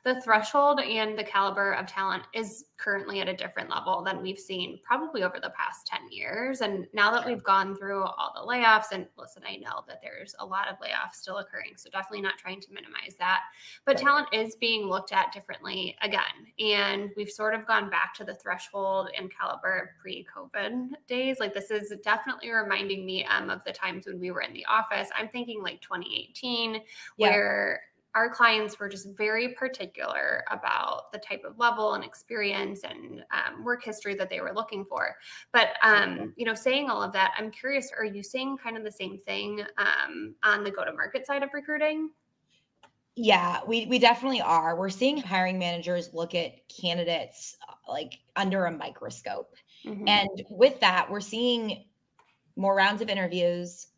the threshold and the caliber of talent is currently at a different level than we've seen probably over the past 10 years. And now that we've gone through all the layoffs, and listen, I know that there's a lot of layoffs still occurring, so definitely not trying to minimize that. But talent is being looked at differently again. And we've sort of gone back to the threshold and caliber pre-COVID days. Like this is definitely reminding me of the times when we were in the office. I'm thinking like 2018, where our clients were just very particular about the type of level and experience and work history that they were looking for. But, saying all of that, I'm curious, are you seeing kind of the same thing on the go-to-market side of recruiting? Yeah, we definitely are. We're seeing hiring managers look at candidates like under a microscope. Mm-hmm. And with that, we're seeing more rounds of interviews,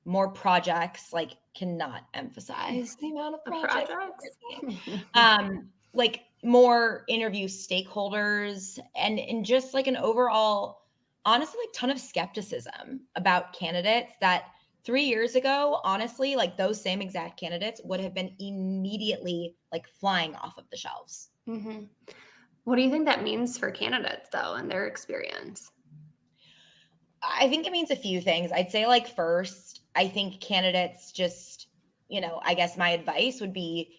more projects, like cannot emphasize the amount of The projects that we're projects? seeing. Like more interview stakeholders and just like an overall, honestly, like ton of skepticism about candidates that 3 years ago, honestly, like those same exact candidates would have been immediately like flying off of the shelves. Mm-hmm. What do you think that means for candidates, though, and their experience? I think it means a few things. I'd say, like, first, I think candidates just, I guess my advice would be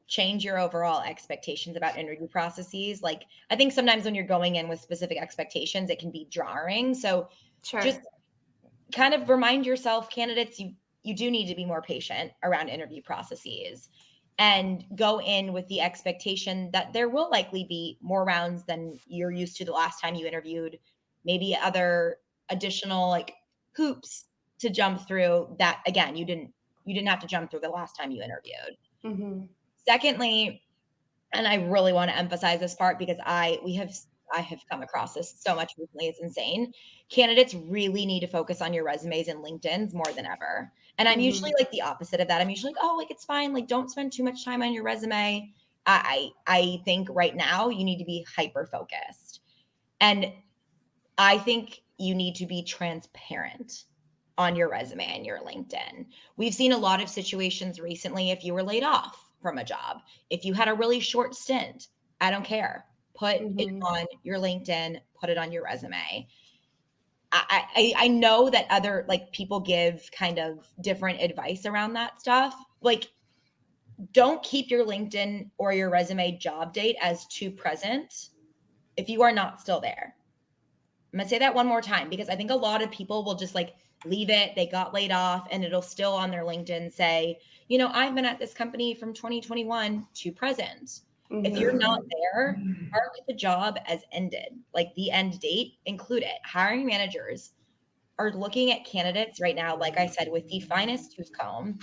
change your overall expectations about interview processes. Like, I think sometimes when you're going in with specific expectations, it can be jarring. So just Sure. kind of remind yourself, candidates, you do need to be more patient around interview processes and go in with the expectation that there will likely be more rounds than you're used to the last time you interviewed, maybe other additional like hoops to jump through that again you didn't have to jump through the last time you interviewed. Mm-hmm. Secondly, and I really want to emphasize this part because I have come across this so much recently. It's insane. Candidates really need to focus on your resumes and LinkedIn's more than ever. And I'm Mm-hmm. usually like the opposite of that. I'm usually like, oh, like it's fine. Like don't spend too much time on your resume. I think right now you need to be hyper focused. And I think you need to be transparent on your resume and your LinkedIn. We've seen a lot of situations recently. If you were laid off from a job, if you had a really short stint, I don't care. Put it Mm-hmm. on your LinkedIn, put it on your resume. I know that other like people give kind of different advice around that stuff. Like, don't keep your LinkedIn or your resume job date as too present if you are not still there. I'm gonna say that one more time because I think a lot of people will just like leave it. They got laid off and it'll still on their LinkedIn say, I've been at this company from 2021 to present. If you're not Mm-hmm. there, mark the job as ended, like the end date, include it. Hiring managers are looking at candidates right now, like I said, with the finest tooth comb,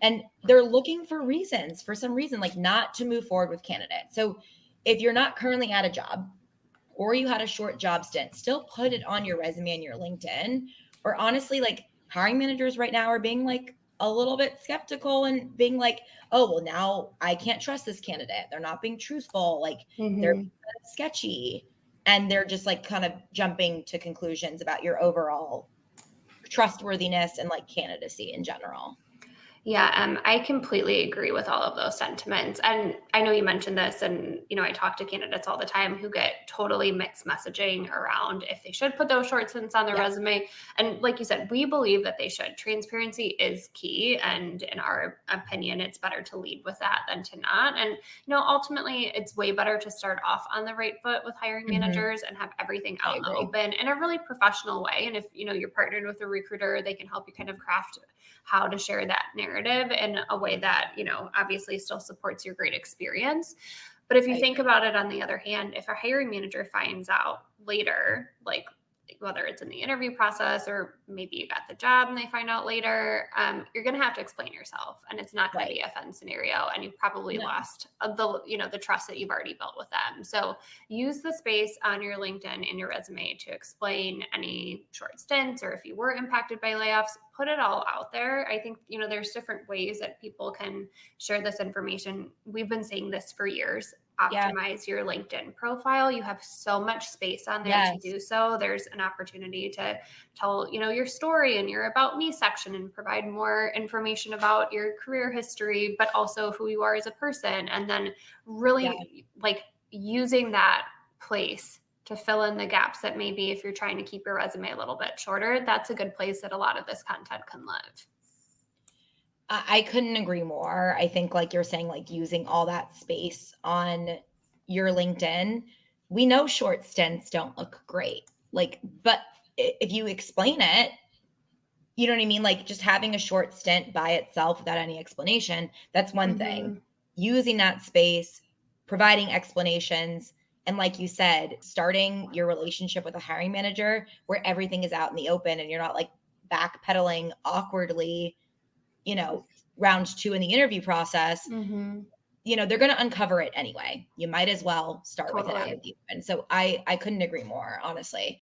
and they're looking for reasons, for some reason, like not to move forward with candidates. So if you're not currently at a job, or you had a short job stint, still put it on your resume and your LinkedIn. Or honestly, like hiring managers right now are being like a little bit skeptical and being like, oh, well, now I can't trust this candidate. They're not being truthful. Like they're Mm-hmm. being kind of sketchy. And they're just like kind of jumping to conclusions about your overall trustworthiness and like candidacy in general. Yeah, I completely agree with all of those sentiments. And I know you mentioned this, and I talk to candidates all the time who get totally mixed messaging around if they should put those short stints on their Yeah, resume. And like you said, we believe that they should. Transparency is key, and in our opinion, it's better to lead with that than to not. And ultimately, it's way better to start off on the right foot with hiring hmm, managers and have everything I out in the agree. open in a really professional way. And if you're partnered with a recruiter, they can help you kind of craft how to share that narrative in a way that, obviously still supports your great experience. But if I you think agree. about it on the other hand, if a hiring manager finds out later, like whether it's in the interview process or maybe you got the job and they find out later, you're going to have to explain yourself, and it's not going to Right. be a fun scenario. And you've probably No. lost the trust that you've already built with them. So use the space on your LinkedIn and your resume to explain any short stints, or if you were impacted by layoffs, put it all out there. I think, there's different ways that people can share this information. We've been saying this for years. Yeah. optimize your LinkedIn profile. You have so much space on there to Yes. do so. There's an opportunity to tell, your story and your about me section and provide more information about your career history, but also who you are as a person. And then Yeah. really like using that place to fill in the gaps that maybe if you're trying to keep your resume a little bit shorter, that's a good place that a lot of this content can live. I couldn't agree more. I think, like you're saying, like using all that space on your LinkedIn, we know short stints don't look great. Like, but if you explain it, you know what I mean? Like just having a short stint by itself without any explanation, that's one thing. Mm-hmm. Using that space, providing explanations, and like you said, starting your relationship with a hiring manager where everything is out in the open and you're not like backpedaling awkwardly, you know, round two in the interview process, Mm-hmm. they're going to uncover it anyway. You might as well start with it out in Totally. the open. So I couldn't agree more, honestly.